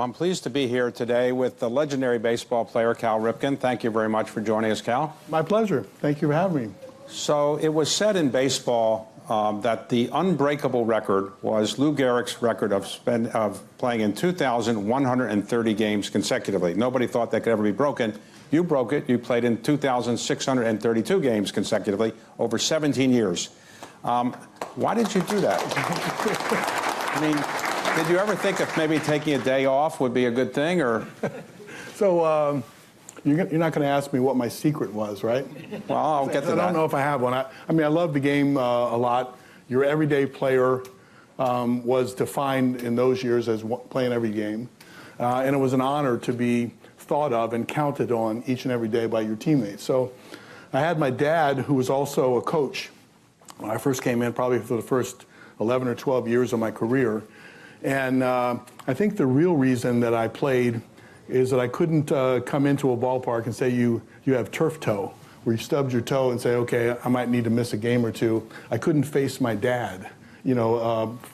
I'm pleased to be here today with the legendary baseball player, Cal Ripken. Thank you very much for joining us, Cal. My pleasure. Thank you for having me. So it was said in baseball that the unbreakable record was Lou Gehrig's record of playing in 2,130 games consecutively. Nobody thought that could ever be broken. You broke it. You played in 2,632 games consecutively over 17 years. Why did you do that? I mean, did you ever think of maybe taking a day off would be a good thing, or? So you're not going to ask me what my secret was, right? Well, I'll get to that. I don't know if I have one. I mean, I love the game a lot. Your everyday player was defined in those years as playing every game. And it was an honor to be thought of and counted on each and every day by your teammates. So I had my dad, who was also a coach, when I first came in, probably for the first 11 or 12 years of my career. And I think the real reason that I played is that I couldn't come into a ballpark and say you have turf toe, where you stubbed your toe and say, okay, I might need to miss a game or two. I couldn't face my dad, let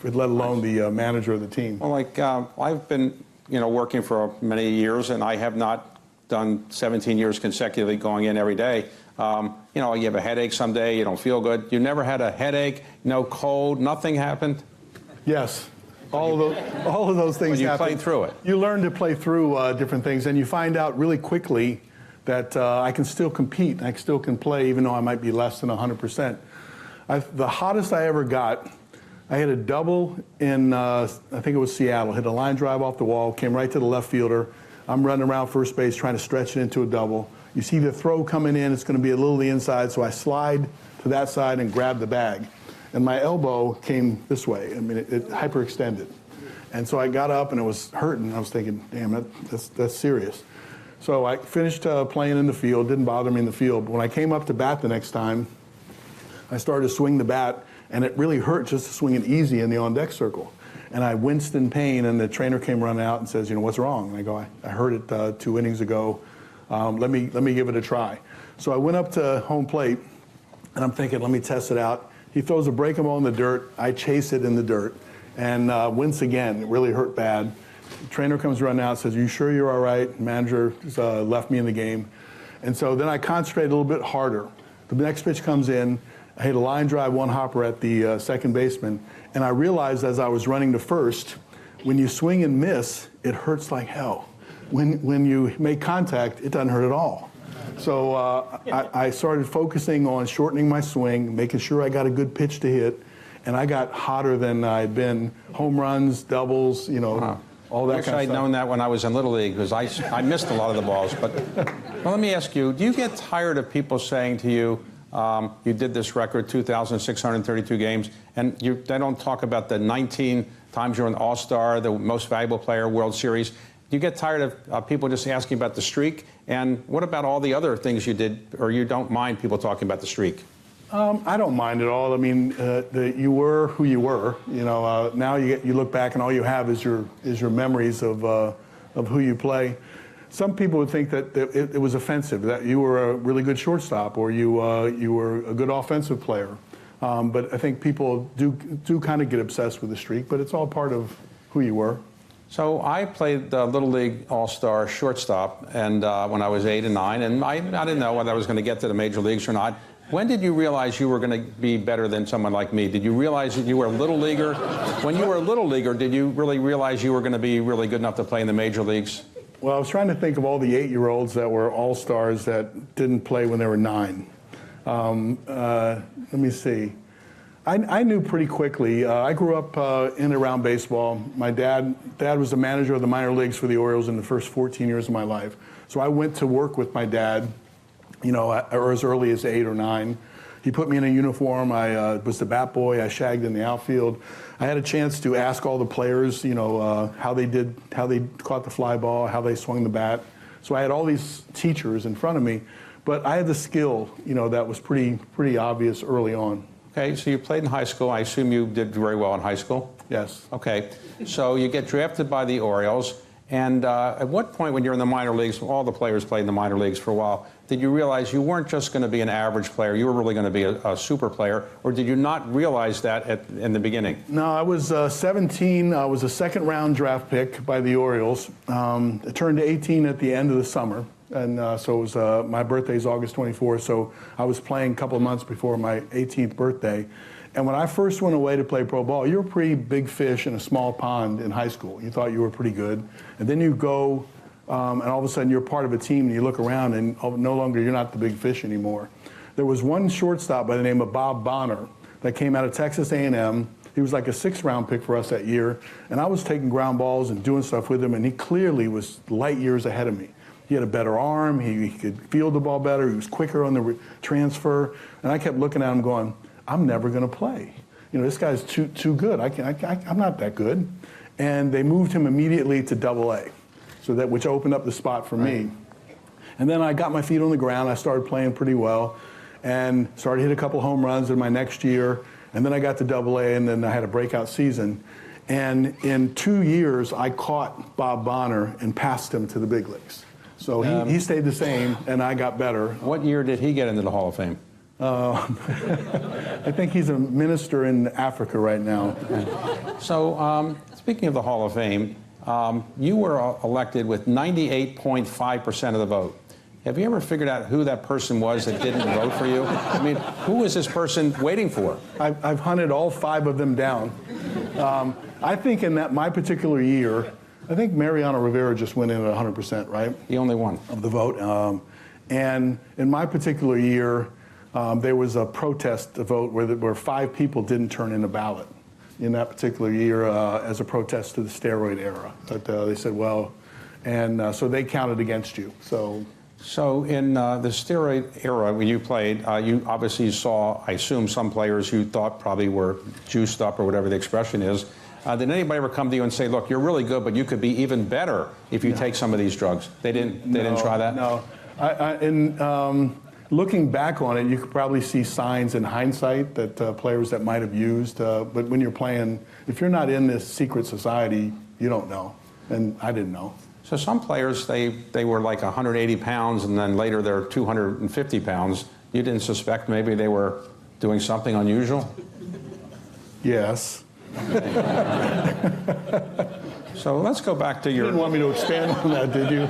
alone the manager of the team. Well, I've been, working for many years, and I have not done 17 years consecutively going in every day. You have a headache someday, you don't feel good. You never had a headache, no cold, nothing happened? Yes. All of those things happen. You played through it. You learn to play through different things, and you find out really quickly that I can still compete. I still can play, even though I might be less than 100%. The hottest I ever got, I hit a double in, I think it was Seattle. Hit a line drive off the wall, came right to the left fielder. I'm running around first base trying to stretch it into a double. You see the throw coming in, it's going to be a little to the inside, so I slide to that side and grab the bag. And my elbow came this way. I mean, it hyperextended. And so I got up and it was hurting. I was thinking, damn, that's serious. So I finished playing in the field, didn't bother me in the field. But when I came up to bat the next time, I started to swing the bat, and it really hurt just to swing it easy in the on-deck circle. And I winced in pain, and the trainer came running out and says, what's wrong? And I go, I heard it 2 innings ago. Let me give it a try. So I went up to home plate, and I'm thinking, let me test it out. He throws a breaking ball in the dirt. I chase it in the dirt and wince again. It really hurt bad. The trainer comes running out and says, you sure you're all right? Manager left me in the game. And so then I concentrate a little bit harder. The next pitch comes in. I hit a line drive, one hopper at the second baseman. And I realized as I was running to first, when you swing and miss, it hurts like hell. When you make contact, it doesn't hurt at all. So I started focusing on shortening my swing, making sure I got a good pitch to hit, and I got hotter than I'd been. Home runs, doubles, all that kind of stuff. I wish I'd known that when I was in Little League, because I missed a lot of the balls. But well, let me ask you, do you get tired of people saying to you, you did this record, 2,632 games, and they don't talk about the 19 times you're an All-Star, the most valuable player, World Series. You get tired of people just asking about the streak? And what about all the other things you did, or you don't mind people talking about the streak? I don't mind at all. I mean, you were who you were. Now you look back and all you have is your memories of who you play. Some people would think that it was offensive, that you were a really good shortstop or you were a good offensive player. But I think people do kind of get obsessed with the streak, but it's all part of who you were. So I played Little League All-Star shortstop, and when I was 8 and 9, and I didn't know whether I was going to get to the major leagues or not. When did you realize you were going to be better than someone like me? Did you realize that you were a little leaguer? When you were a little leaguer, did you really realize you were going to be really good enough to play in the major leagues? Well, I was trying to think of all the 8-year-olds that were All-Stars that didn't play when they were 9. Let me see. I knew pretty quickly. I grew up in and around baseball. My dad was the manager of the minor leagues for the Orioles in the first 14 years of my life. So I went to work with my dad, or as early as 8 or 9. He put me in a uniform. I was the bat boy. I shagged in the outfield. I had a chance to ask all the players, how they caught the fly ball, how they swung the bat. So I had all these teachers in front of me, but I had the skill, that was pretty obvious early on. Okay, so you played in high school. I assume you did very well in high school? Yes. Okay, so you get drafted by the Orioles, And at what point, when you're in the minor leagues, all the players played in the minor leagues for a while, did you realize you weren't just going to be an average player, you were really going to be a super player, or did you not realize that in the beginning? No, I was 17. I was a second-round draft pick by the Orioles. I turned 18 at the end of the summer, and so it was my birthday's August 24th, so I was playing a couple of months before my 18th birthday. And when I first went away to play pro ball, you were a pretty big fish in a small pond in high school. You thought you were pretty good. And then you go, and all of a sudden you're part of a team, and you look around, and no longer you're not the big fish anymore. There was one shortstop by the name of Bob Bonner that came out of Texas A&M. He was like a 6th-round pick for us that year. And I was taking ground balls and doing stuff with him, and he clearly was light years ahead of me. He had a better arm. He could field the ball better. He was quicker on the transfer. And I kept looking at him going, I'm never going to play. You know, this guy's too good. I'm not that good. And they moved him immediately to Double-A, so which opened up the spot for me. And then I got my feet on the ground. I started playing pretty well and started to hit a couple home runs in my next year. And then I got to Double-A, and then I had a breakout season. And in 2 years, I caught Bob Bonner and passed him to the big leagues. So he stayed the same, and I got better. What year did he get into the Hall of Fame? I think he's a minister in Africa right now. So, speaking of the Hall of Fame, you were elected with 98.5% of the vote. Have you ever figured out who that person was that didn't vote for you? I mean, who was this person waiting for? I've hunted all 5 of them down. I think in my particular year, I think Mariano Rivera just went in at 100%, right? The only one. Of the vote. And in my particular year, there was a protest vote where 5 people didn't turn in a ballot in that particular year as a protest to the steroid era. But they said, well, and so they counted against you. So in the steroid era, when you played, you obviously saw, I assume, some players you thought probably were juiced up or whatever the expression is. Did anybody ever come to you and say, look, you're really good, but you could be even better if you take some of these drugs? They didn't try that? No. Looking back on it, you could probably see signs in hindsight that players that might have used. But when you're playing, if you're not in this secret society, you don't know. And I didn't know. So some players, they were like 180 pounds, and then later they're 250 pounds. You didn't suspect maybe they were doing something unusual? Yes. So let's go back to your... You didn't want me to expand on that, did you?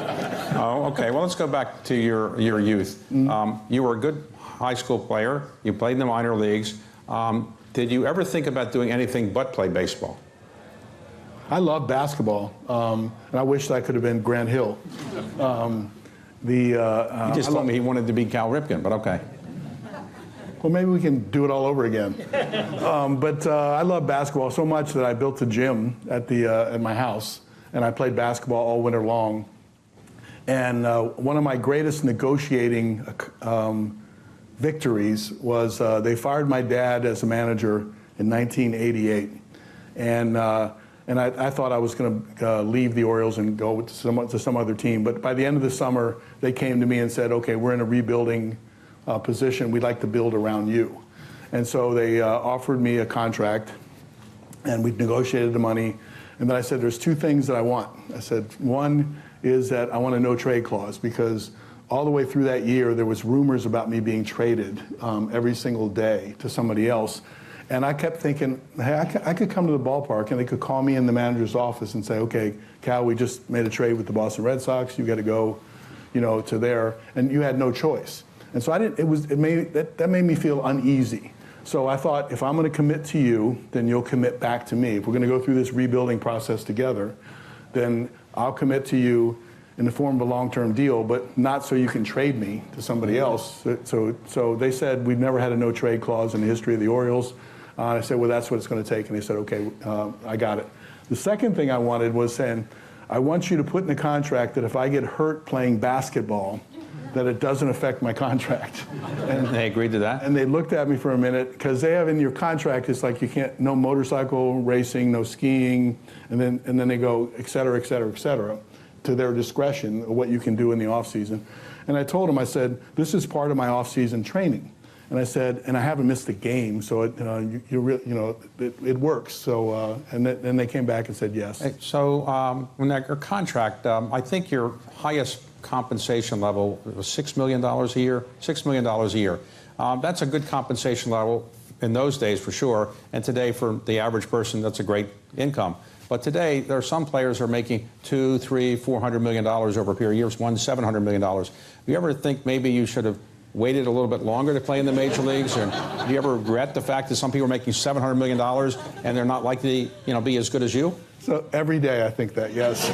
Oh, okay. Well, let's go back to your youth. You were a good high school player. You played in the minor leagues. Did you ever think about doing anything but play baseball? I love basketball, and I wish I could have been Grant Hill. He just told me he wanted to be Cal Ripken, but okay. Well, maybe we can do it all over again. But I love basketball so much that I built a gym at my house, and I played basketball all winter long. And one of my greatest negotiating victories was they fired my dad as a manager in 1988. And I thought I was going to leave the Orioles and go to some other team. But by the end of the summer, they came to me and said, okay, we're in a rebuilding position. We'd like to build around you. And so they offered me a contract, and we negotiated the money. And then I said, there's 2 things that I want. I said, one is that I want a no-trade clause, because all the way through that year, there was rumors about me being traded every single day to somebody else. And I kept thinking, hey, I could come to the ballpark, and they could call me in the manager's office and say, okay, Cal, we just made a trade with the Boston Red Sox. You got to go, to there. And you had no choice. And so that made me feel uneasy. So I thought, if I'm going to commit to you, then you'll commit back to me. If we're going to go through this rebuilding process together, then I'll commit to you in the form of a long-term deal, but not so you can trade me to somebody else. So they said, we've never had a no-trade clause in the history of the Orioles. I said, well, that's what it's going to take. And they said, okay, I got it. The second thing I wanted was saying, I want you to put in the contract that if I get hurt playing basketball, that it doesn't affect my contract. And they agreed to that? And they looked at me for a minute, because they have in your contract, it's like you can't, no motorcycle racing, no skiing, and then they go, et cetera, et cetera, et cetera, to their discretion of what you can do in the off season. And I told them, I said, this is part of my off season training. And I said, and I haven't missed a game, so it works. So and then they came back and said yes. Hey, so when your contract, I think your highest compensation level was $6 million a year. $6 million a year. That's a good compensation level in those days for sure, and today for the average person, that's a great income. But today, there are some players who are making $200, $300, $400 million over a period of years, one $700 million. Do you ever think maybe you should have waited a little bit longer to play in the major leagues? Or do you ever regret the fact that some people are making $700 million and they're not likely to be as good as you? So every day I think that, yes.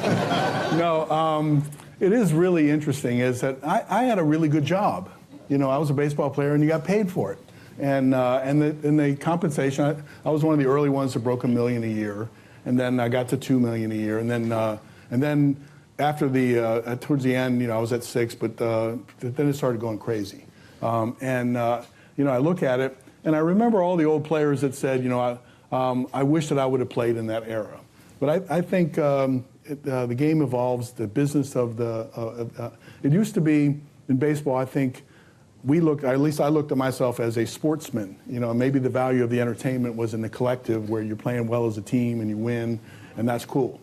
No, it is really interesting is that I had a really good job. I was a baseball player and you got paid for it. And the compensation, I was one of the early ones that broke $1 million a year. And then I got to $2 million a year. And then after towards the end, I was at 6, but then it started going crazy. I look at it and I remember all the old players that said, I wish that I would have played in that era. But I think the game evolves. The business of it used to be in baseball. I think at least I looked at myself as a sportsman. Maybe the value of the entertainment was in the collective where you're playing well as a team and you win, and that's cool.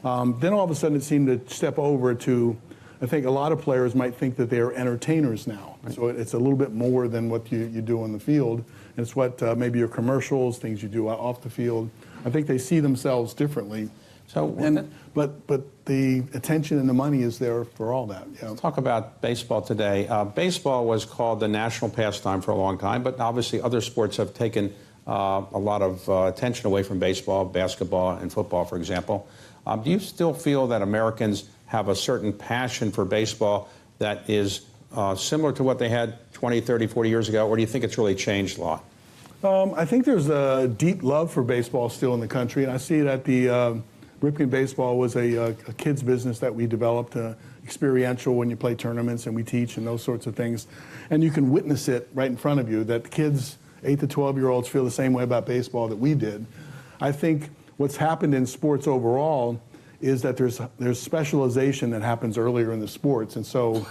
Then all of a sudden it seemed to step over to, I think a lot of players might think that they are entertainers now. Right. So it's a little bit more than what you do on the field. It's what maybe your commercials, things you do off the field. I think they see themselves differently. But the attention and the money is there for all that. Yeah. Let's talk about baseball today. Baseball was called the national pastime for a long time, but obviously other sports have taken a lot of attention away from baseball, basketball and football, for example. Do you still feel that Americans have a certain passion for baseball that is similar to what they had 20, 30, 40 years ago, or do you think it's really changed a lot? I think there's a deep love for baseball still in the country, and I see it at the Ripken Baseball was a kid's business that we developed, experiential when you play tournaments and we teach and those sorts of things. And you can witness it right in front of you, that the kids, 8 to 12-year-olds, feel the same way about baseball that we did. I think what's happened in sports overall is that there's specialization that happens earlier in the sports. And so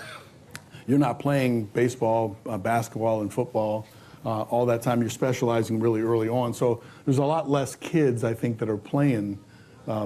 you're not playing baseball, basketball, and football all that time. You're specializing really early on. So there's a lot less kids, I think, that are playing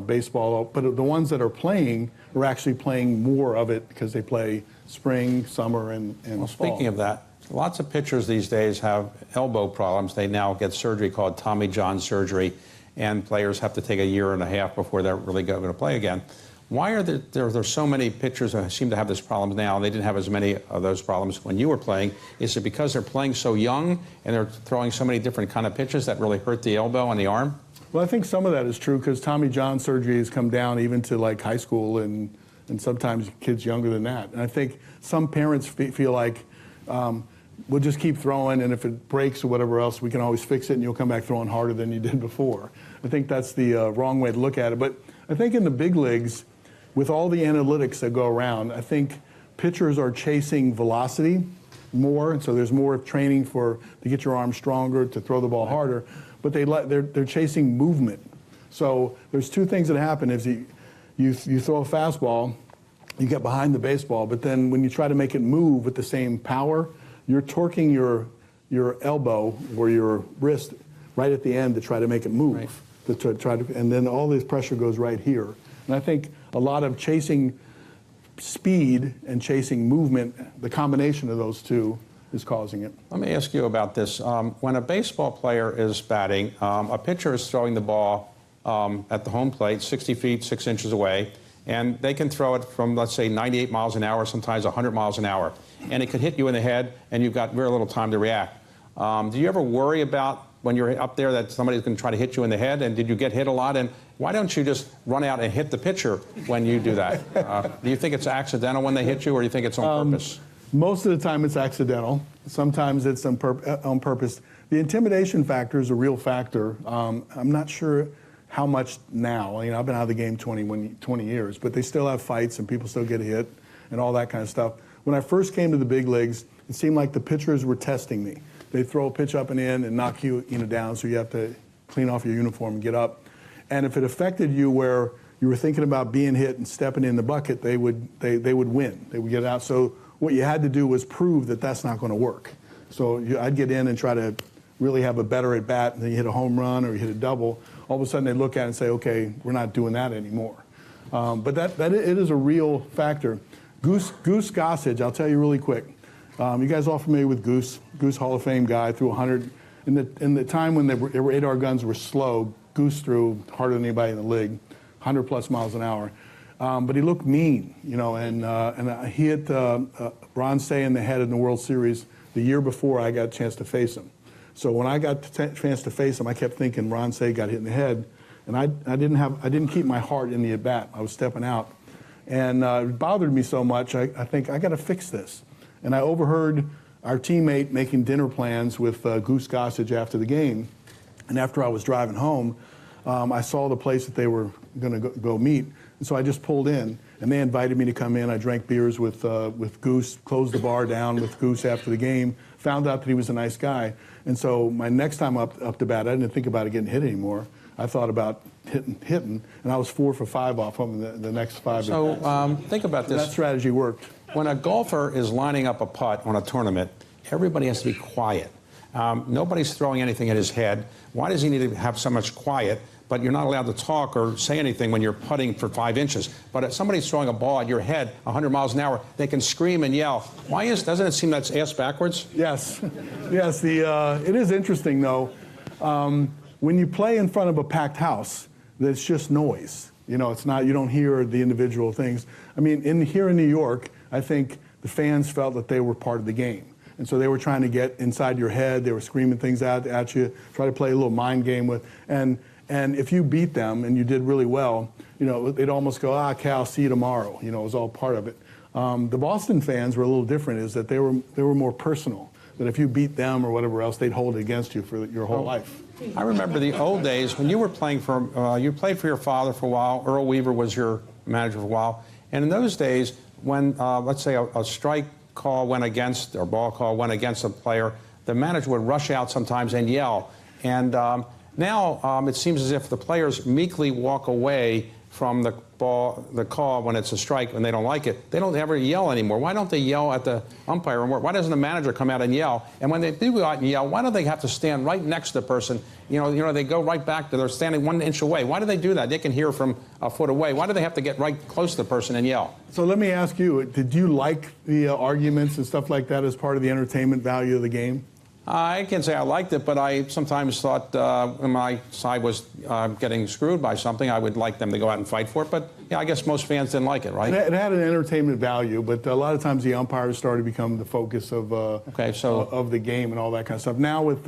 baseball, but the ones that are playing are actually playing more of it because they play spring, summer, and fall. Speaking of that, lots of pitchers these days have elbow problems. They now get surgery called Tommy John surgery, and players have to take 1.5 years before they're really going to play again. Why are there so many pitchers who seem to have this problem now? They didn't have as many of those problems when you were playing. Is it because they're playing so young and they're throwing so many different kind of pitches that really hurt the elbow and the arm? Well, I think some of that is true because Tommy John surgery has come down even to like high school and sometimes kids younger than that. And I think some parents feel like we'll just keep throwing, and if it breaks or whatever else, we can always fix it and you'll come back throwing harder than you did before. I think that's the wrong way to look at it. But I think in the big leagues, with all the analytics that go around, I think pitchers are chasing velocity more, and so there's more training to get your arm stronger, to throw the ball harder. But they're chasing movement. So there's two things that happen. Is you throw a fastball, you get behind the baseball, but then when you try to make it move with the same power, you're torquing your elbow or your wrist right at the end to try to make it move. Right. And then all this pressure goes right here. And I think a lot of chasing speed and chasing movement, the combination of those two is causing it. Let me ask you about this. When a baseball player is batting, a pitcher is throwing the ball at the home plate 60 feet, 6 inches away, and they can throw it from, let's say, 98 miles an hour, sometimes 100 miles an hour. And it could hit you in the head, and you've got very little time to react. Do you ever worry about when you're up there that somebody's going to try to hit you in the head? And did you get hit a lot? And why don't you just run out and hit the pitcher when you do that? Do you think it's accidental when they hit you, or do you think it's on purpose? Most of the time it's accidental. Sometimes it's on purpose. The intimidation factor is a real factor. I'm not sure how much now. I've been out of the game 20 years, but they still have fights and people still get hit and all that kind of stuff. When I first came to the big leagues, it seemed like the pitchers were testing me. They throw a pitch up and in and knock you down, so you have to clean off your uniform and get up. And if it affected you where you were thinking about being hit and stepping in the bucket, they would win. They would get out. So what you had to do was prove that that's not going to work. So I'd get in and try to really have a better at bat, and then you hit a home run or you hit a double. All of a sudden they look at it and say, okay, we're not doing that anymore. But it is a real factor. Goose Gossage, I'll tell you really quick. You guys all familiar with Goose? Goose Hall of Fame guy, threw 100. In the time when their radar guns were slow, Goose threw harder than anybody in the league, 100 plus miles an hour. But he looked mean, you know, and he hit Ron Say in the head in the World Series the year before I got a chance to face him. So when I got the chance to face him, I kept thinking Ron Say got hit in the head, and I didn't keep my heart in the at bat. I was stepping out, and it bothered me so much. I think I got to fix this, and I overheard our teammate making dinner plans with Goose Gossage after the game, and after I was driving home, I saw the place that they were going to go meet, and so I just pulled in, and they invited me to come in. I drank beers with Goose, closed the bar down with Goose after the game, found out that he was a nice guy. And so my next time up to bat, I didn't think about it getting hit anymore. I thought about hitting, and I was 4 for 5 off him the next 5. So think about this. That strategy worked. When a golfer is lining up a putt on a tournament, everybody has to be quiet. Nobody's throwing anything at his head. Why does he need to have so much quiet? But you're not allowed to talk or say anything when you're putting for 5 inches. But if somebody's throwing a ball at your head 100 miles an hour, they can scream and yell. Doesn't it seem that's ass backwards? Yes. Yes. It is interesting, though. When you play in front of a packed house, it's just noise. You know, it's not, you don't hear the individual things. I mean, here in New York, I think the fans felt that they were part of the game. And so they were trying to get inside your head. They were screaming things out at you, try to play a little mind game with. And if you beat them and you did really well, you know, they'd almost go, Cal, see you tomorrow. You know, it was all part of it. The Boston fans were a little different, is that they were more personal. That if you beat them or whatever else, they'd hold it against you for your whole life. I remember the old days when you were playing you played for your father for a while. Earl Weaver was your manager for a while. And in those days, when, let's say, a strike call went against, or ball call went against a player, the manager would rush out sometimes and yell. And now it seems as if the players meekly walk away from the call when it's a strike and they don't like it. They don't ever yell anymore. Why don't they yell at the umpire anymore? Why doesn't the manager come out and yell? And when they do go out and yell, why don't they have to stand right next to the person? You know, they go right back to, they're standing 1 inch away. Why do they do that? They can hear from a foot away. Why do they have to get right close to the person and yell? So let me ask you, did you like the arguments and stuff like that as part of the entertainment value of the game? I can't say I liked it, but I sometimes thought when my side was getting screwed by something, I would like them to go out and fight for it. But yeah, I guess most fans didn't like it, right? It had an entertainment value, but a lot of times the umpires started to become the focus of of the game and all that kind of stuff. Now with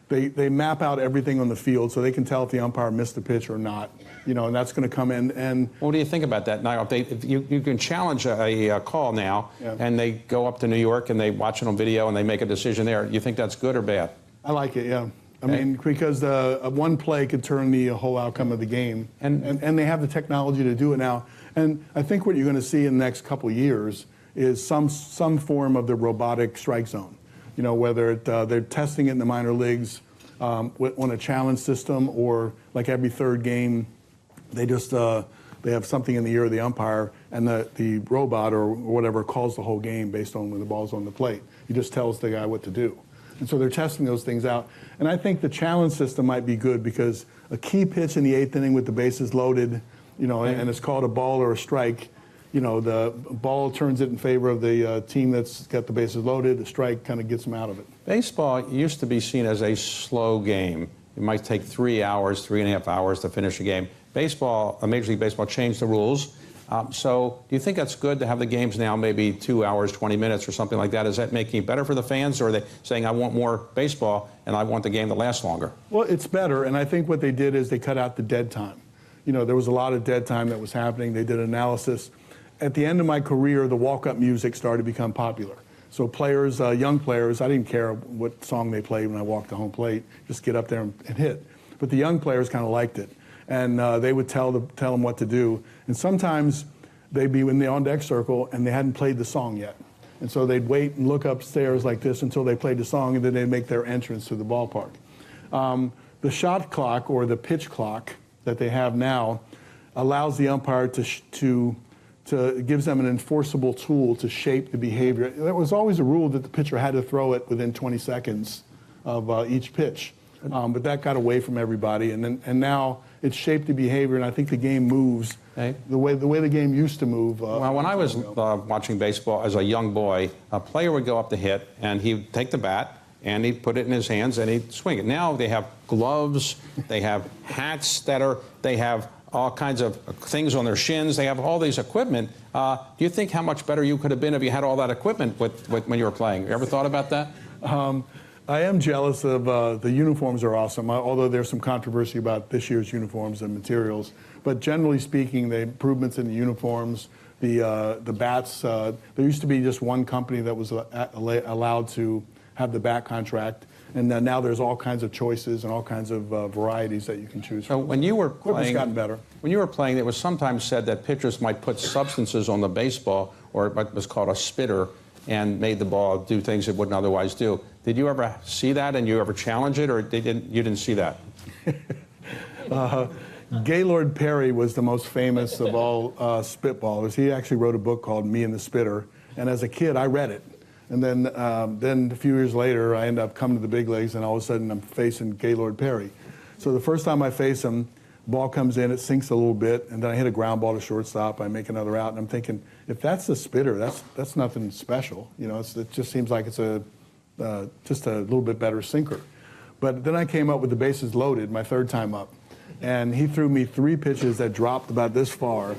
they map out everything on the field, so they can tell if the umpire missed the pitch or not. You know, and that's going to come in. And what do you think about that? Now, if you can challenge a call now, and they go up to New York and they watch it on video and they make a decision there. You think that's good or bad? I like it. Yeah. I mean, because one play could turn the whole outcome of the game, and they have the technology to do it now. And I think what you're going to see in the next couple of years is some form of the robotic strike zone. You know, whether they're testing it in the minor leagues on a challenge system, or like every third game, they just they have something in the ear of the umpire, and the robot or whatever calls the whole game based on when the ball's on the plate. He just tells the guy what to do. And so they're testing those things out. And I think the challenge system might be good, because a key pitch in the 8th inning with the bases loaded, you know, and it's called a ball or a strike, you know, the ball turns it in favor of the team that's got the bases loaded. The strike kind of gets them out of it. Baseball used to be seen as a slow game. It might take 3 hours, 3.5 hours to finish a game. Baseball, Major League Baseball changed the rules. So do you think that's good to have the games now maybe 2 hours, 20 minutes or something like that? Is that making it better for the fans, or are they saying, I want more baseball and I want the game to last longer? Well, it's better, and I think what they did is they cut out the dead time. You know, there was a lot of dead time that was happening. They did analysis. At the end of my career, the walk-up music started to become popular. So players, young players, I didn't care what song they played when I walked the home plate, just get up there and hit. But the young players kind of liked it. And they would tell them what to do. And sometimes they'd be in the on-deck circle and they hadn't played the song yet. And so they'd wait and look upstairs like this until they played the song, and then they'd make their entrance to the ballpark. The shot clock, or the pitch clock that they have now, allows the umpire to it gives them an enforceable tool to shape the behavior. There was always a rule that the pitcher had to throw it within 20 seconds of each pitch, but that got away from everybody, and now it's shaped the behavior, and I think the game moves the way the game used to move. Well, when I was watching baseball as a young boy, a player would go up to hit, and he'd take the bat, and he'd put it in his hands, and he'd swing it. Now they have gloves, they have hats they have all kinds of things on their shins. They have all these equipment. Do you think how much better you could have been if you had all that equipment when you were playing? You ever thought about that? I am jealous of the uniforms are awesome, although there's some controversy about this year's uniforms and materials. But generally speaking, the improvements in the uniforms, the bats, there used to be just one company that was allowed to have the bat contract, and now there's all kinds of choices and all kinds of varieties that you can choose from. So when you were playing, gotten better. When you were playing, it was sometimes said that pitchers might put substances on the baseball, or what was called a spitter, and made the ball do things it wouldn't otherwise do. Did you ever see that, and you ever challenge it, or you didn't see that? Gaylord Perry was the most famous of all spitballers. He actually wrote a book called Me and the Spitter, and as a kid, I read it. And then a few years later, I end up coming to the big leagues, and all of a sudden, I'm facing Gaylord Perry. So the first time I face him, ball comes in, it sinks a little bit, and then I hit a ground ball to shortstop. I make another out, and I'm thinking, if that's the spitter, that's nothing special. You know, it just seems like it's just a little bit better sinker. But then I came up with the bases loaded my third time up, and he threw me 3 pitches that dropped about this far,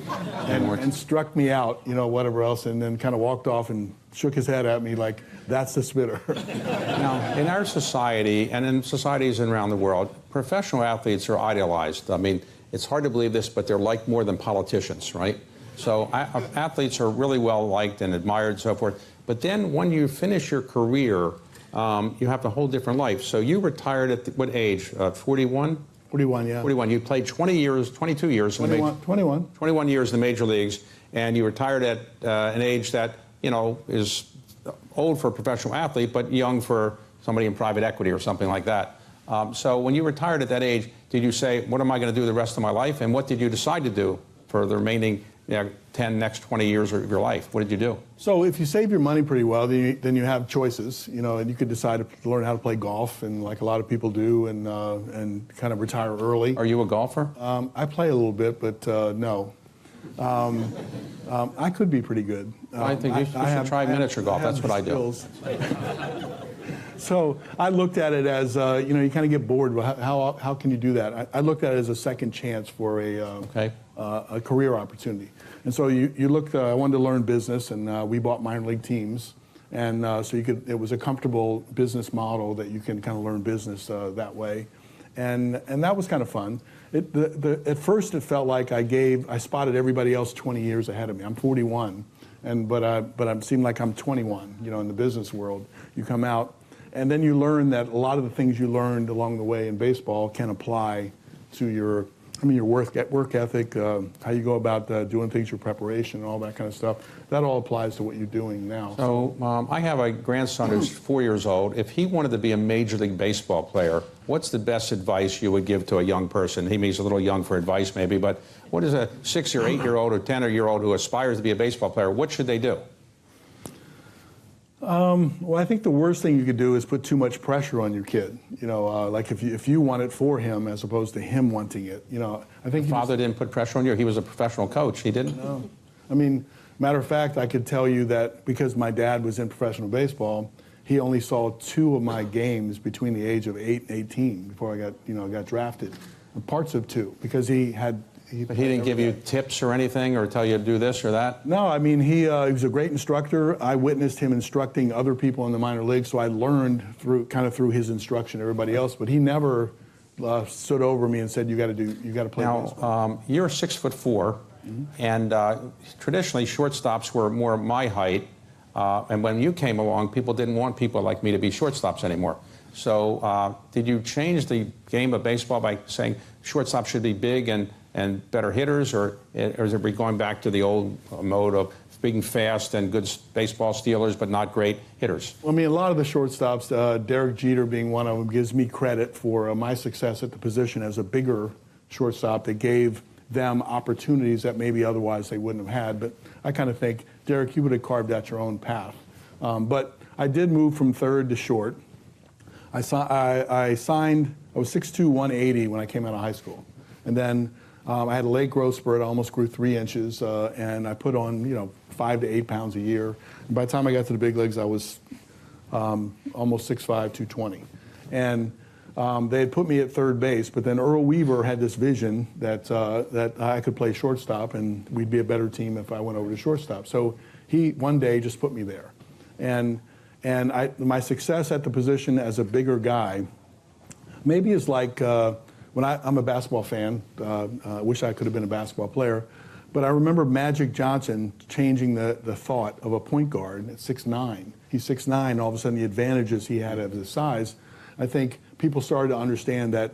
and struck me out, you know, whatever else, and then kind of walked off and shook his head at me like, that's the spitter. Now, in our society, and in societies around the world, professional athletes are idealized. I mean, it's hard to believe this, but they're liked more than politicians, right? So athletes are really well liked and admired and so forth. But then when you finish your career, you have a whole different life. So you retired at what age? 41? 41, yeah. 41. You played 20 years, 22 years. 21 years in the major leagues, and you retired at an age that, you know, is old for a professional athlete, but young for somebody in private equity or something like that. So when you retired at that age, did you say, what am I going to do the rest of my life? And what did you decide to do for the remaining 10, 20 years of your life? What did you do? So if you save your money pretty well, then you have choices, you know, and you could decide to learn how to play golf, and like a lot of people do, and kind of retire early. Are you a golfer? I play a little bit, but no. I could be pretty good. I think you should try miniature golf. That's what I do. So I looked at it as, you know, you kind of get bored. How can you do that? I looked at it as a second chance for a career opportunity. And so you looked, I wanted to learn business, and we bought minor league teams. And so it was a comfortable business model that you can kind of learn business that way. And that was kind of fun. At first, it felt like I spotted everybody else 20 years ahead of me. I'm 41, but I seem like I'm 21. You know, in the business world, you come out, and then you learn that a lot of the things you learned along the way in baseball can apply to your work ethic, how you go about doing things, your preparation, and all that kind of stuff. That all applies to what you're doing now. So I have a grandson who's 4 years old. If he wanted to be a Major League Baseball player, what's the best advice you would give to a young person? He's a little young for advice maybe, but what is a 6 or 8 year old or 10-year-old who aspires to be a baseball player, what should they do? Well, I think the worst thing you could do is put too much pressure on your kid. You know, like if you want it for him as opposed to him wanting it. You know, I think Father didn't put pressure on you. He was a professional coach. He didn't. No, I mean, matter of fact, I could tell you that because my dad was in professional baseball, he only saw 2 of my games between the age of 8 and 18 before I got drafted. Parts of 2 because he didn't give you tips or anything, or tell you to do this or that? No, I mean, he was a great instructor. I witnessed him instructing other people in the minor leagues, so I learned through his instruction, everybody else. But he never stood over me and said, "You got to play baseball." Now, you're 6'4", and traditionally shortstops were more my height. And when you came along, people didn't want people like me to be shortstops anymore. So, did you change the game of baseball by saying shortstops should be big and better hitters, or is it going back to the old mode of being fast and good baseball stealers but not great hitters? Well, I mean, a lot of the shortstops, Derek Jeter being one of them, gives me credit for my success at the position as a bigger shortstop that gave them opportunities that maybe otherwise they wouldn't have had. But I kind of think, Derek, you would have carved out your own path. But I did move from third to short. I signed, I was 6'2", 180 when I came out of high school. And then I had a late growth spurt. I almost grew 3 inches, and I put on, 5 to 8 pounds a year. And by the time I got to the big leagues, I was almost 6'5", 220. And they had put me at third base, but then Earl Weaver had this vision that I could play shortstop, and we'd be a better team if I went over to shortstop. So he one day just put me there. And my success at the position as a bigger guy maybe is like when I'm a basketball fan. I wish I could have been a basketball player. But I remember Magic Johnson changing the thought of a point guard at 6'9". He's 6'9", and all of a sudden the advantages he had of his size, I think people started to understand that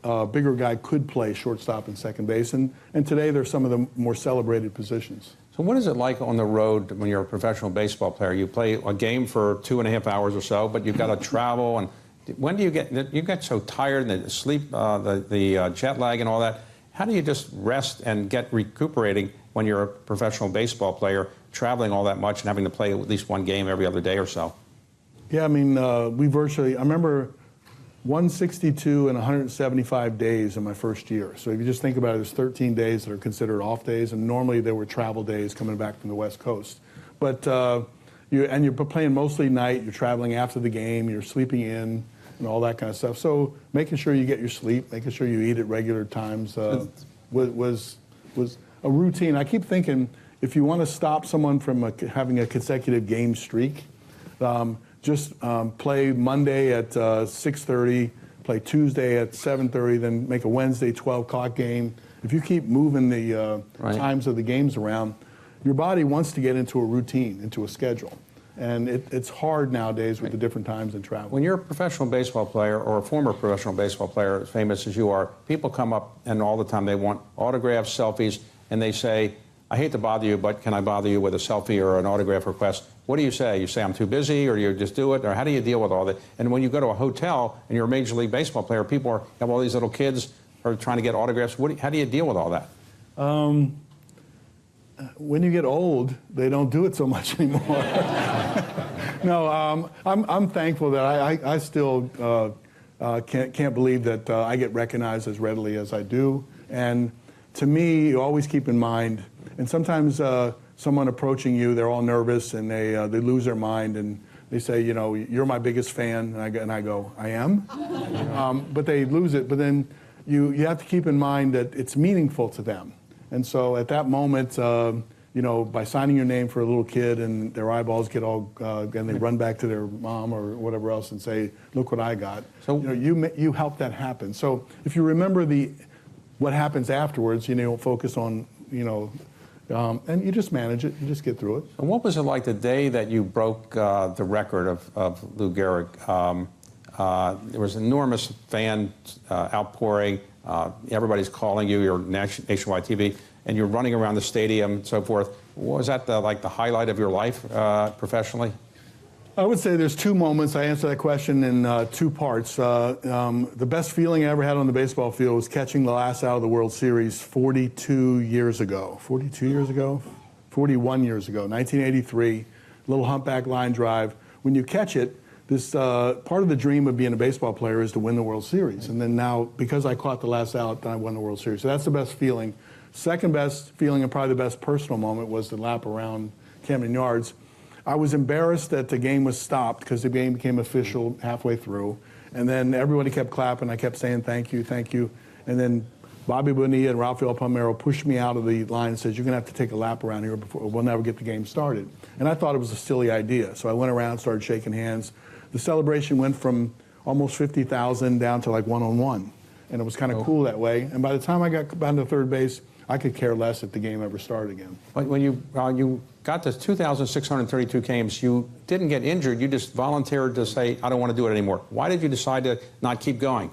a bigger guy could play shortstop and second base. And today they're some of the more celebrated positions. So what is it like on the road when you're a professional baseball player? You play a game for 2.5 hours or so, but you've got to travel. And when do you get so tired and the sleep, the jet lag and all that? How do you just rest and get recuperating when you're a professional baseball player, traveling all that much and having to play at least one game every other day or so? Yeah, I mean, I remember 162 and 175 days in my first year. So if you just think about it, there's 13 days that are considered off days, and normally there were travel days coming back from the West Coast. But you're playing mostly night, you're traveling after the game, you're sleeping in, and all that kind of stuff. So making sure you get your sleep, making sure you eat at regular times was a routine. I keep thinking, if you want to stop someone from having a consecutive game streak, just play Monday at 6:30, play Tuesday at 7:30, then make a Wednesday 12 o'clock game. If you keep moving the times of the games around, your body wants to get into a routine, into a schedule. And it's hard nowadays with the different times and travel. When you're a professional baseball player or a former professional baseball player, as famous as you are, people come up and all the time they want autographs, selfies, and they say, I hate to bother you, but can I bother you with a selfie or an autograph request? What do you say? You say, I'm too busy, or you just do it? Or how do you deal with all that? And when you go to a hotel and you're a Major League Baseball player, people have all these little kids who are trying to get autographs. How do you deal with all that? When you get old, they don't do it so much anymore. No, I'm thankful that I still can't believe that I get recognized as readily as I do. And to me, you always keep in mind, and sometimes someone approaching you, they're all nervous and they lose their mind and they say, you're my biggest fan, and I go, I am? But they lose it. But then you have to keep in mind that it's meaningful to them. And so at that moment, by signing your name for a little kid and their eyeballs get all, and they run back to their mom or whatever else and say, look what I got. So you help that happen. So if you remember what happens afterwards, you don't focus on, and you just manage it, you just get through it. And what was it like the day that you broke the record of Lou Gehrig? There was enormous fan outpouring. Everybody's calling you, you're nationwide TV, and you're running around the stadium and so forth. Was that the highlight of your life professionally? I would say there's two moments. I answer that question in 2 parts. The best feeling I ever had on the baseball field was catching the last out of the World Series 42 years ago. 42 years ago? 41 years ago, 1983, little humpback line drive. When you catch it, this part of the dream of being a baseball player is to win the World Series. And then now, because I caught the last out, I won the World Series. So that's the best feeling. Second best feeling, and probably the best personal moment, was the lap around Camden Yards. I was embarrassed that the game was stopped because the game became official halfway through. And then everybody kept clapping. I kept saying, thank you, thank you. And then Bobby Bonilla and Rafael Palmeiro pushed me out of the line and said, you're going to have to take a lap around here before we'll never get the game started. And I thought it was a silly idea. So I went around, started shaking hands. The celebration went from almost 50,000 down to like 1-on-1. And it was kind of cool that way. And by the time I got down to third base, I could care less if the game ever started again. When you got to 2,632 games, you didn't get injured. You just volunteered to say, I don't want to do it anymore. Why did you decide to not keep going?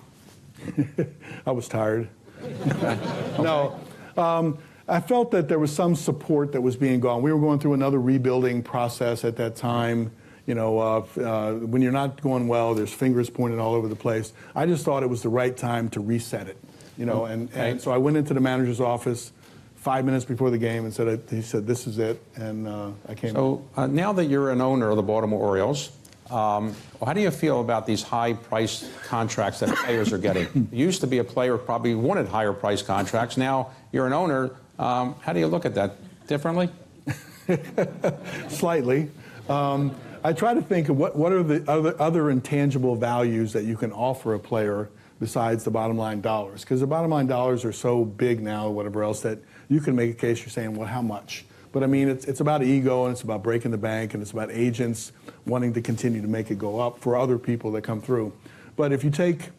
I was tired. No. I felt that there was some support that was being gone. We were going through another rebuilding process at that time. When you're not going well, there's fingers pointed all over the place. I just thought it was the right time to reset it. You know, and so I went into the manager's office 5 minutes before the game and said, he said, this is it, and I came. So now that you're an owner of the Baltimore Orioles, how do you feel about these high-priced contracts that players are getting? You used to be a player, probably wanted higher-priced contracts. Now you're an owner. How do you look at that differently? Slightly. I try to think of what are the other intangible values that you can offer a player besides the bottom line dollars, because the bottom line dollars are so big now, or whatever else, that you can make a case you're saying, well, how much? But I mean, it's about ego, and it's about breaking the bank, and it's about agents wanting to continue to make it go up for other people that come through. But if you take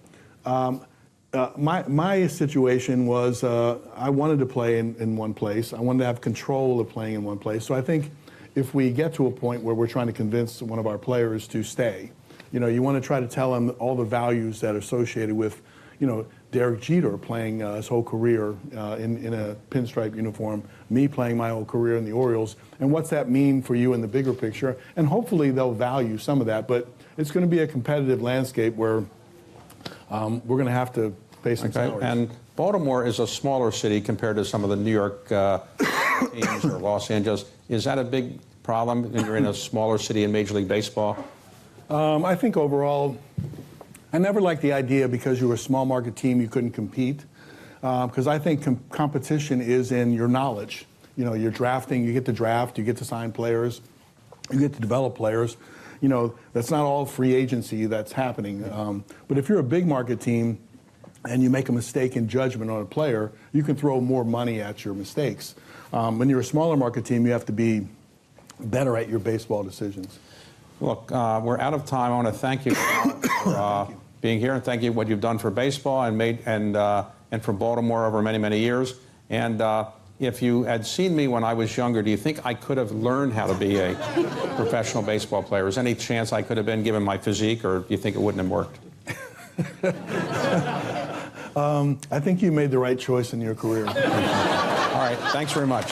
my situation was I wanted to play in one place. I wanted to have control of playing in one place. So I think if we get to a point where we're trying to convince one of our players to stay, you know, you want to try to tell them all the values that are associated with, you know, Derek Jeter playing his whole career in a pinstripe uniform, me playing my whole career in the Orioles, and what's that mean for you in the bigger picture? And hopefully they'll value some of that, but it's going to be a competitive landscape where we're going to have to pay some salaries. And Baltimore is a smaller city compared to some of the New York teams or Los Angeles. Is that a big problem when you're in a smaller city in Major League Baseball? I think overall, I never liked the idea because you were a small market team you couldn't compete. Because I think competition is in your knowledge. You know, you're drafting, you get to draft, you get to sign players, you get to develop players. You know, that's not all free agency that's happening. But if you're a big market team and you make a mistake in judgment on a player, you can throw more money at your mistakes. When you're a smaller market team, you have to be better at your baseball decisions. Look, we're out of time. I want to thank you for being here, and thank you for what you've done for baseball and for Baltimore over many, many years. And if you had seen me when I was younger, do you think I could have learned how to be a professional baseball player? Is there any chance I could have been given my physique, or do you think it wouldn't have worked? I think you made the right choice in your career. All right. Thanks very much.